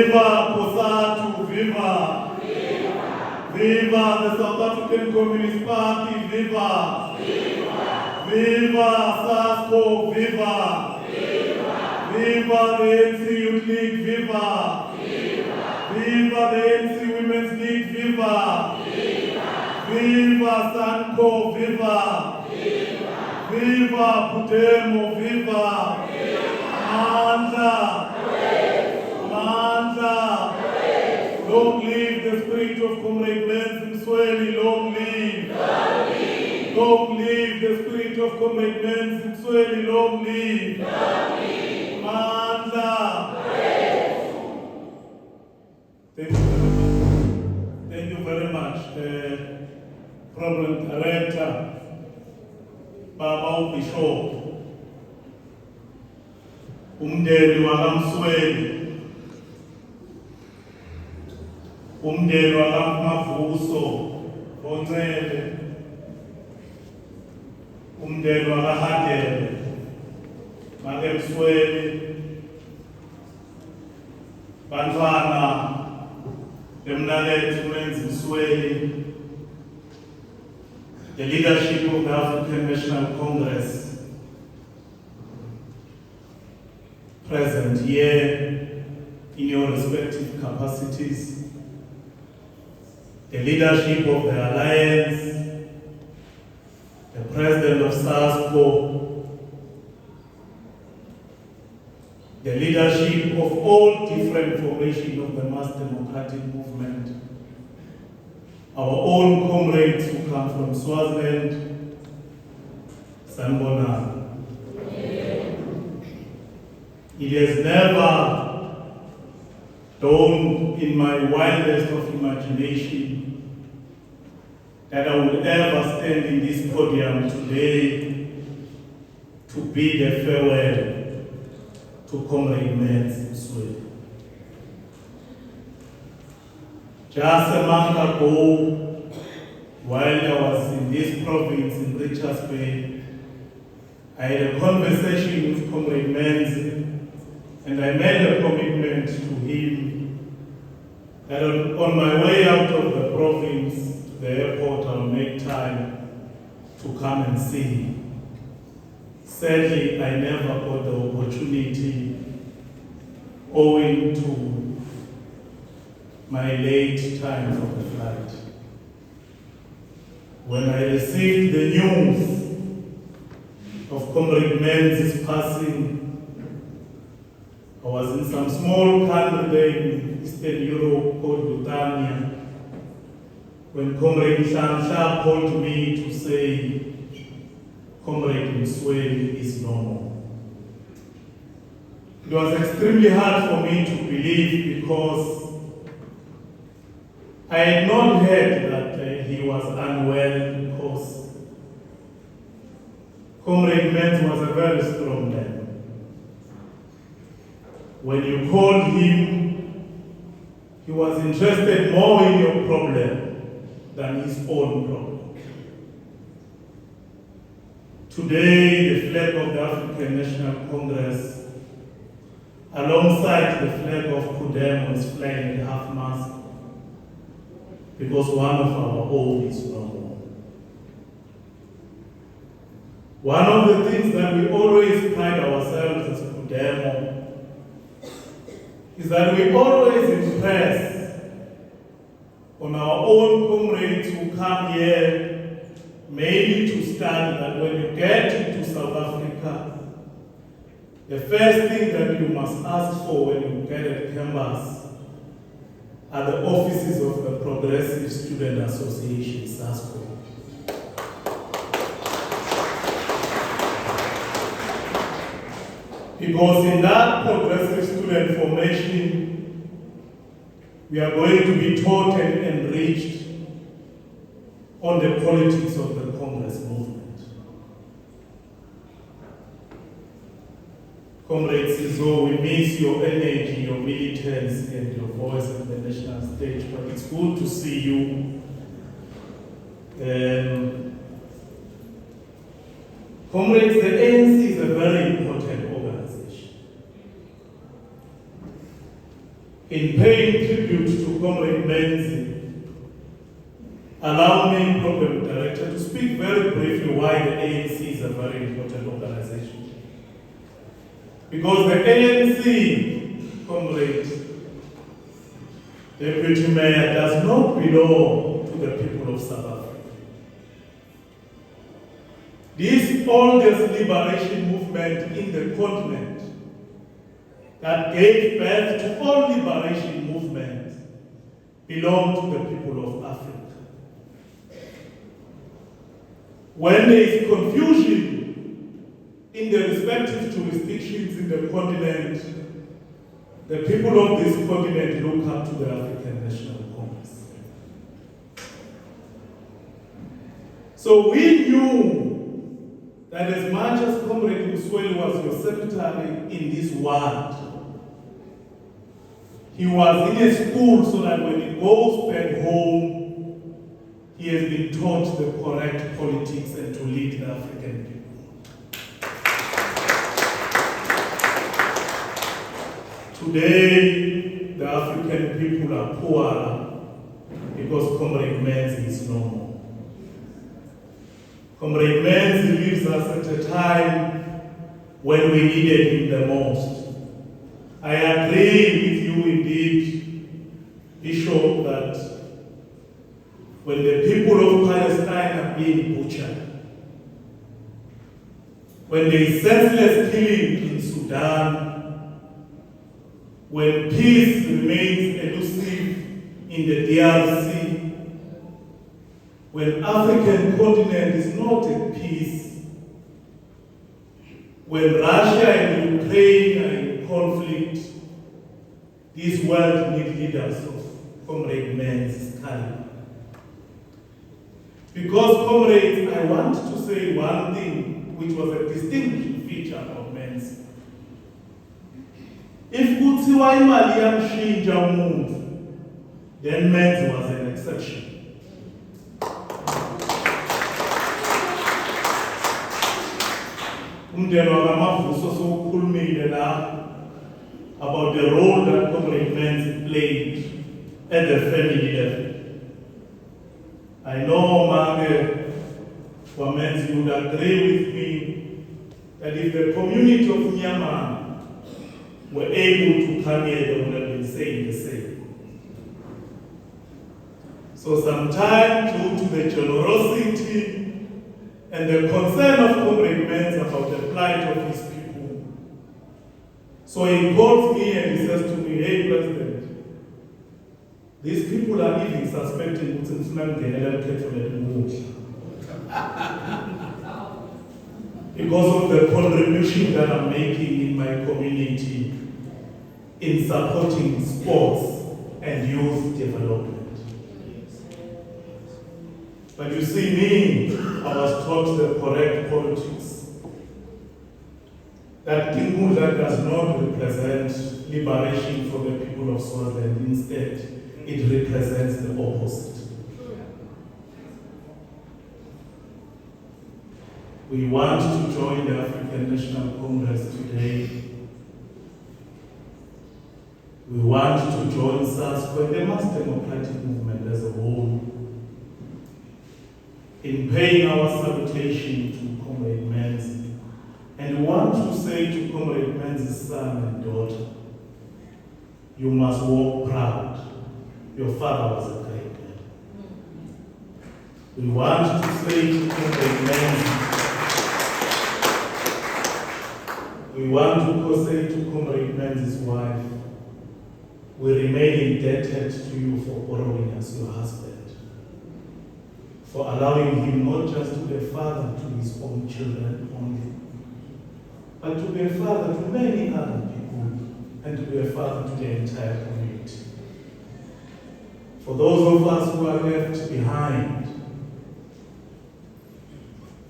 Viva COSATU, viva! Viva! Viva the South African Communist Party, viva! Viva! Viva SASCO, viva! Viva! Viva the ANC Youth League, viva! Viva! Viva the ANC Women's League, viva! Viva! Viva SANCO, viva! Viva! Viva PUDEMO, viva! Viva! Long live the spirit of Comrade Menzi Msweli, long live. Long live. Long live the spirit of Comrade Menzi Msweli, long live. Long live. Mandla. Thank you very much, Program Director, Baba Bishop, umndeni wakamsweli, umndeni wakamvuso oncele, umndeni wakahadele makemsweli, bantwana bemnalethu Menzi Msweli, the leadership of the African National Congress present here in your respective capacities, the leadership of the Alliance, the President of SASCO, the leadership of all different formations of the mass democratic movement, our own comrades who come from Swaziland, Sanbona. It has never dawned in my wildest of imagination that I would ever stand in this podium today to bid a farewell to Comrade Menzi Msweli. Just a month ago, while I was in this province in Richards Bay, I had a conversation with Comrade Menzi, and I made a commitment to him that on my way out of the province to the airport, I'll make time to come and see him. Sadly, I never got the opportunity owing to my late time for the flight. When I received the news of Comrade Menzi's passing, I was in some small country there in Eastern Europe called Lithuania, when Comrade Shansha called me to say, Comrade Msweli is no more. It was extremely hard for me to believe because I had not heard that he was unwell, because Comrade Menzi was a very strong man. When you called him, he was interested more in your problem than his own problem. Today, the flag of the African National Congress, alongside the flag of PUDEMO, is flying at half-mast because one of our own is no more. One of the things that we always pride ourselves as PUDEMO is that we always impress on our own comrades who come here maybe to study, that when you get into South Africa, the first thing that you must ask for when you get at campus are the offices of the Progressive Student Association, SASCO. Because in that progressive student formation, we are going to be taught and enriched on the politics of the Congress movement. Comrade Sizo, we miss your energy, your militance, and your voice on the national stage, but it's good to see you. Comrades, the ANC is a very important organization. In paying tribute to Comrade Menzi, allow me, Program Director, to speak very briefly why the ANC is a very important organization. Because the ANC, Comrade Deputy Mayor, does not belong to the people of South Africa. This oldest liberation movement in the continent that gave birth to all liberation movements belong to the people of Africa. When there is confusion in the respective jurisdictions in the continent, the people of this continent look up to the African National Congress. So we knew that as much as Comrade Msweli was your secretary in this world, he was in a school so that when he goes back home, he has been taught the correct politics and to lead the African people. Today, the African people are poorer because Comrade Menzi is no more. Comrade Menzi leaves us at a time when we needed him the most. I agree with you indeed, Bishop, that when the people of Palestine are being butchered, when there is senseless killing in Sudan, when peace remains elusive in the DRC, when African continent is not at peace, when Russia and Ukraine are in conflict, this world needs leaders of Comrade Menzi's caliber. Because, comrades, I want to say one thing which was a distinguishing feature of Menzi. If kuthiwa imali yamshintsha umuntu, then Menzi was an exception. Umndeni wakamavuso sokukhulumile la about the role that Comrade Menzi played at the family level. I know Mange for Menzi would agree with me that if the community of Myanmar were able to come here, they would have been saying the same. So sometimes, due to the generosity and the concern of Comrade Menzi about the plight of his people, so he calls me and he says to me, "Hey, President, these people are even suspecting because of the contribution that I'm making in my community in supporting sports and youth development." But you see, me, I was taught the correct politics. That Kinkundla does not represent liberation for the people of Swaziland. Instead, it represents the opposite. We want to join the African National Congress today. We want to join SASCO and the mass democratic movement as a whole in paying our salutation to Comrade Menzi. And we want to say to Comrade Menzi's son and daughter, you must walk proud. Your father was a great man. We want to say to Comrade Menzi, we want to say to Comrade Menzi's wife, we remain indebted to you for borrowing us your husband, for allowing him not just to be a father to his own children only, but to be a father to many other people and to be a father to the entire community. For those of us who are left behind,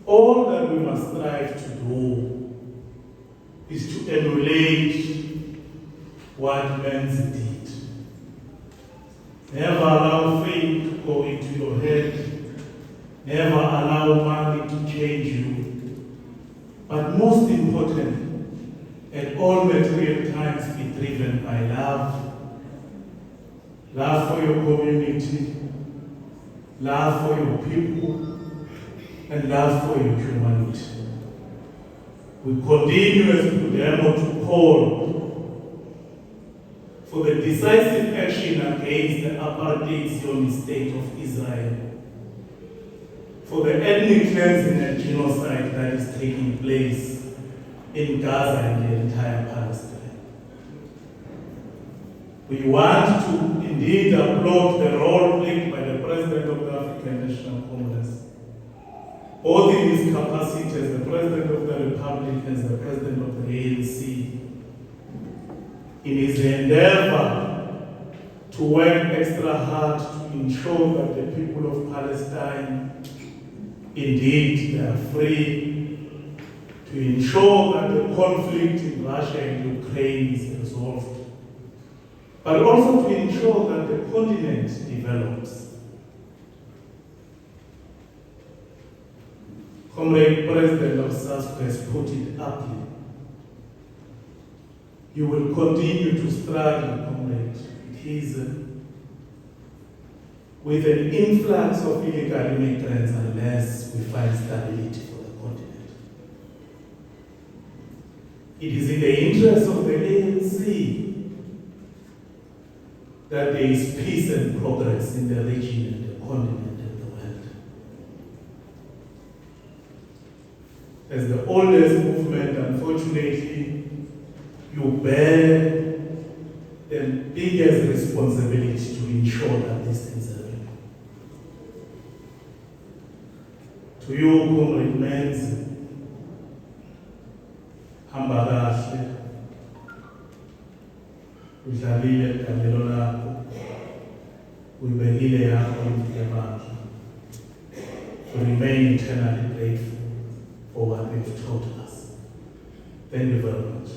all that we must strive to do is to emulate what Menzi did. Never allow fame to go into your head. Never allow money to change you. But most importantly, at all material times be driven by love, love for your community, love for your people, and love for your humanity. We continue as PUDEMO to call for the decisive action against the apartheid Zionist state of Israel, for the ethnic cleansing and genocide that is taking place in Gaza and the entire Palestine. We want to indeed applaud the role played by the President of the African National Congress, both in his capacity as the President of the Republic and as the President of the ANC, in his endeavor to work extra hard to ensure that the people of Palestine indeed they are free, to ensure that the conflict in Russia and Ukraine is resolved, but also to ensure that the continent develops. Comrade President of SASCO has put it aptly. You will continue to struggle, comrade. It is with an influx of illegal immigrants unless we find stability for the continent. It is in the interest of the ANC that there is peace and progress in the region and the continent and the world. As the oldest movement, unfortunately, you bear the biggest responsibility to ensure that these things happen. To you, Comrade Menzi, hamba kahle. Udlalile igalelo lakho, uyibekile yakho imfundemandla. We remain eternally grateful for what you've taught us. Thank you very much.